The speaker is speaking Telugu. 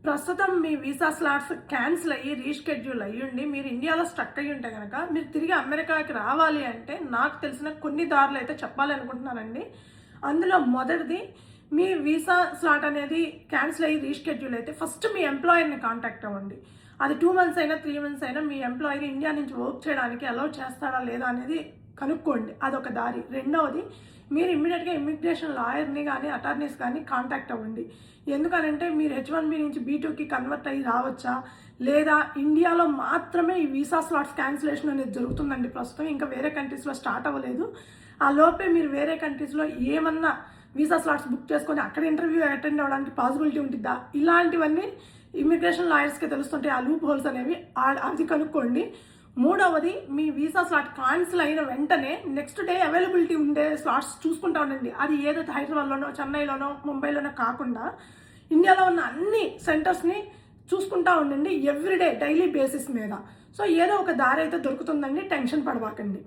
ప్రస్తుతం మీ వీసా స్లాట్స్ క్యాన్సిల్ అయ్యి రీషెడ్యూల్ అయ్యుండి మీరు ఇండియాలో స్టక్ అయ్యి ఉంటే కనుక మీరు తిరిగి అమెరికాకి రావాలి అంటే నాకు తెలిసిన కొన్ని దారులు అయితే చెప్పాలనుకుంటున్నానండి. అందులో మొదటిది, మీ వీసా స్లాట్ అనేది క్యాన్సిల్ అయ్యి రీషెడ్యూల్ అయితే ఫస్ట్ మీ ఎంప్లాయర్ని కాంటాక్ట్ అవ్వండి. అది 2 మంత్స్ అయినా 3 మంత్స్ అయినా మీ ఎంప్లాయర్ ఇండియా నుంచి వర్క్ చేయడానికి అలౌ చేస్తాడా లేదా అనేది కనుక్కోండి. అదొక దారి. రెండవది, మీరు ఇమ్మీడియట్గా ఇమ్మిగ్రేషన్ లాయర్ని కానీ అటార్నీస్ కానీ కాంటాక్ట్ అవ్వండి. ఎందుకనంటే మీరు H1B నుంచి B2కి కన్వర్ట్ అయ్యి రావచ్చా, లేదా ఇండియాలో మాత్రమే ఈ వీసా స్లాట్స్ క్యాన్సిలేషన్ అనేది జరుగుతుందండి ప్రస్తుతం, ఇంకా వేరే కంట్రీస్లో స్టార్ట్ అవ్వలేదు. ఆ లోపే మీరు వేరే కంట్రీస్లో ఏమన్నా వీసా స్లాట్స్ బుక్ చేసుకొని అక్కడ ఇంటర్వ్యూ అటెండ్ అవ్వడానికి పాసిబిలిటీ ఉంటుందా, ఇలాంటివన్నీ ఇమ్మిగ్రేషన్ లాయర్స్కి తెలుస్తుంటాయి. ఆ లూప్ హోల్స్ అనేవి అది కనుక్కోండి. మూడవది, మీ వీసా స్లాట్ క్యాన్సిల్ అయిన వెంటనే నెక్స్ట్ డే అవైలబిలిటీ ఉండే స్లాట్స్ చూసుకుంటా ఉండండి. అది ఏదైతే హైదరాబాద్లోనో, చెన్నైలోనో, ముంబైలోనో కాకుండా ఇండియాలో ఉన్న అన్ని సెంటర్స్ని చూసుకుంటా ఉండండి ఎవ్రీడే డైలీ బేసిస్ మీద. సో ఏదో ఒక దారి అయితే దొరుకుతుందండి, టెన్షన్ పడబాకండి.